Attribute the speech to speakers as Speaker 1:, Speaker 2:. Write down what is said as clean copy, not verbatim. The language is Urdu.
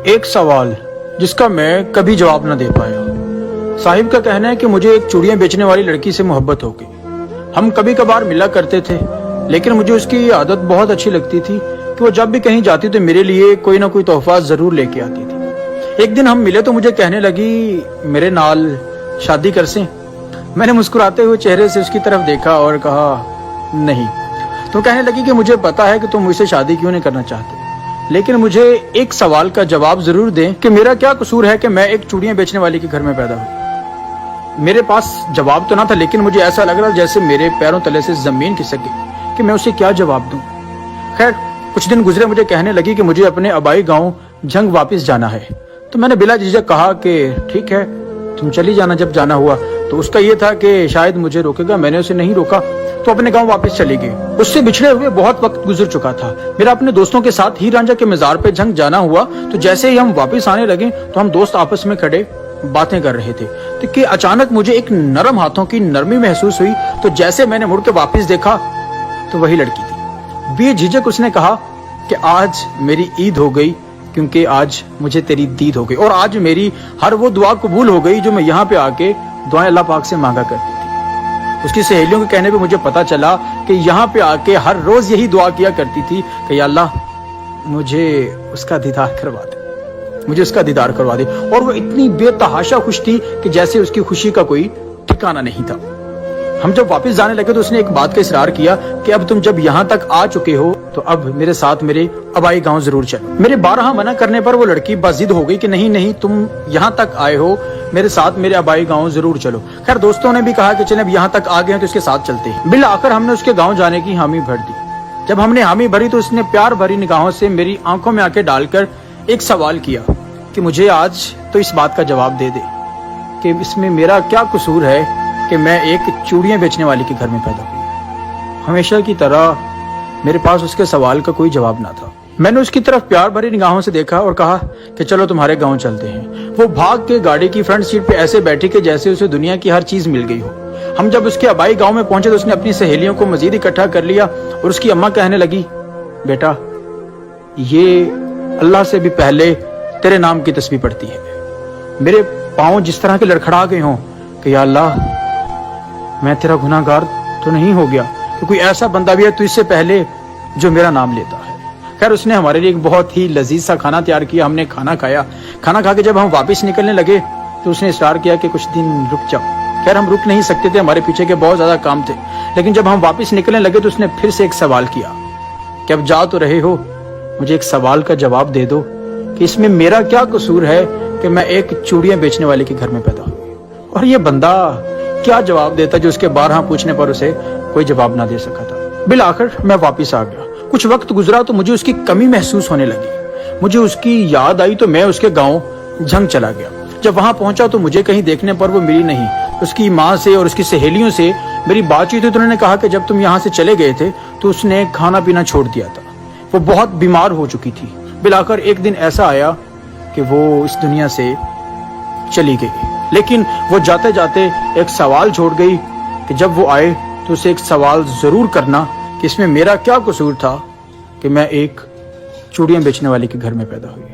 Speaker 1: ایک سوال جس کا میں کبھی جواب نہ دے پایا۔ صاحب کا کہنا ہے کہ مجھے ایک چوڑیاں بیچنے والی لڑکی سے محبت ہو گئی۔ ہم کبھی کبھار ملا کرتے تھے، لیکن مجھے اس کی عادت بہت اچھی لگتی تھی کہ وہ جب بھی کہیں جاتی تو میرے لیے کوئی نہ کوئی تحفہ ضرور لے کے آتی تھی۔ ایک دن ہم ملے تو مجھے کہنے لگی میرے نال شادی کر سیں۔ میں نے مسکراتے ہوئے چہرے سے اس کی طرف دیکھا اور کہا نہیں۔ تو کہنے لگی کہ مجھے پتا ہے کہ تم مجھ سے شادی کیوں نہیں کرنا چاہتے، لیکن مجھے ایک سوال کا جواب ضرور دیں کہ میرا کیا قصور ہے کہ میں ایک چوڑیاں بیچنے والے کے گھر میں پیدا ہوئی۔ میرے پاس جواب تو نہ تھا، لیکن مجھے ایسا لگ رہا جیسے میرے پیروں تلے سے زمین کھسک گئی کہ میں اسے کیا جواب دوں۔ خیر کچھ دن گزرے، مجھے کہنے لگی کہ مجھے اپنے آبائی گاؤں جھنگ واپس جانا ہے۔ تو میں نے بلا جھجک کہا کہ ٹھیک ہے، تم چلی جانا جب جانا ہوا۔ تو اس کا یہ تھا کہ شاید مجھے روکے گا، میں نے اسے نہیں روکا تو اپنے گاؤں واپس چلی گئی۔ اس سے بچھڑے ہوئے بہت وقت گزر چکا تھا۔ میرا اپنے دوستوں کے ساتھ ہیر رانجھا کے مزار پہ جھنگ جانا ہوا، تو جیسے ہی ہم واپس آنے لگے تو ہم دوست آپس میں کھڑے باتیں کر رہے تھے کہ اچانک مجھے ایک نرم ہاتھوں کی نرمی محسوس ہوئی۔ تو جیسے میں نے مڑ کے واپس دیکھا تو وہی لڑکی تھی۔ بے جھجک اس نے کہا کہ آج میری عید ہو گئی، کیونکہ آج مجھے تیری دید ہو گئی، اور آج میری ہر وہ دعا قبول ہو گئی جو میں یہاں پہ آ کے دعائیں اللہ پاک سے مانگا کرتی تھی۔ اس کی سہیلیوں کے کہنے پہ مجھے پتا چلا کہ یہاں پہ آ کے ہر روز یہی دعا کیا کرتی تھی کہ یا اللہ مجھے اس کا دیدار کروا دے، مجھے اس کا دیدار کروا دے۔ اور وہ اتنی بے تحاشا خوش تھی کہ جیسے اس کی خوشی کا کوئی ٹھکانہ نہیں تھا۔ ہم جب واپس جانے لگے تو اس نے ایک بات کا اصرار کیا کہ اب تم جب یہاں تک آ چکے ہو تو اب میرے ساتھ میرے آبائی گاؤں ضرور چلو۔ میرے بارہا منع کرنے پر وہ لڑکی بضد ہو گئی کہ نہیں نہیں، تم یہاں تک آئے ہو، میرے ساتھ میرے آبائی گاؤں ضرور چلو۔ خیر دوستوں نے بھی کہا کہ چلیں اب یہاں تک آ گئے ہیں تو اس کے ساتھ چلتے ہیں۔ بالآخر ہم نے اس کے گاؤں جانے کی حامی بھر دی۔ جب ہم نے حامی بھری تو اس نے پیار بھری نگاہوں سے میری آنکھوں میں آنکھیں ڈال کر ایک سوال کیا کہ مجھے آج تو اس بات کا جواب دے دے کہ اس میں میرا کیا قصور ہے کہ میں ایک چوڑیاں بیچنے والے کے گھر میں پیدا ہوئی۔ ہمیشہ کی طرح میرے پاس اس کے سوال کا کوئی جواب نہ تھا۔ میں نے اس کی طرف پیار بھری نگاہوں سے دیکھا اور کہا کہ چلو تمہارے گاؤں چلتے ہیں۔ وہ بھاگ کے گاڑی کی فرنٹ سیٹ پہ ایسے بیٹھی کہ جیسے اسے دنیا کی ہر چیز مل گئی ہو۔ ہم جب اس کے آبائی گاؤں میں پہنچے تو اس نے اپنی سہیلیوں کو مزید اکٹھا کر لیا اور اس کی اماں کہنے لگی بیٹا یہ اللہ سے بھی پہلے تیرے نام کی تسبیح پڑھتی ہے۔ میرے پاؤں جس طرح کے لڑکھڑا گئے ہوں کہ یا اللہ میں تیرا گناہ گار تو نہیں ہو گیا کہ کوئی ایسا بندہ بھی ہے تو اس سے پہلے جو میرا نام لیتا ہے۔ خیر اس نے ہمارے لیے ایک بہت ہی لذیذ سا کھانا تیار کیا۔ ہم نے کھانا کھایا۔ کھانا کھا کے جب ہم واپس نکلنے لگے تو اس نے اصرار کیا کہ کچھ دن رک جاؤ۔ خیر ہم رک نہیں سکتے تھے، ہمارے پیچھے کے بہت زیادہ کام تھے، لیکن جب ہم واپس نکلنے لگے تو اس نے پھر سے ایک سوال کیا کہ اب جا تو رہے ہو، مجھے ایک سوال کا جواب دے دو کہ اس میں میرا کیا قصور ہے کہ میں ایک چوڑیاں بیچنے والے کے گھر میں پیدا ہوئی۔ اور یہ بندہ کیا جواب دیتا جو اس کے بارہا پوچھنے پر اسے کوئی جواب نہ دے سکا تھا۔ بالآخر میں واپس آ گیا۔ کچھ وقت گزرا تو مجھے اس کی کمی محسوس ہونے لگی۔ مجھے اس کی یاد آئی تو میں اس کے گاؤں جھنگ چلا گیا۔ جب وہاں پہنچا تو مجھے کہیں دیکھنے پر وہ ملی نہیں۔ اس کی ماں سے اور اس کی سہیلیوں سے میری بات چیت ہوئی تو انہوں نے کہا کہ جب تم یہاں سے چلے گئے تھے تو اس نے کھانا پینا چھوڑ دیا تھا، وہ بہت بیمار ہو چکی تھی۔ بالآخر ایک دن ایسا آیا کہ وہ اس دنیا سے چلی گئی، لیکن وہ جاتے جاتے ایک سوال چھوڑ گئی کہ جب وہ آئے تو اسے ایک سوال ضرور کرنا کہ اس میں میرا کیا قصور تھا کہ میں ایک چوڑیاں بیچنے والے کے گھر میں پیدا ہوئی۔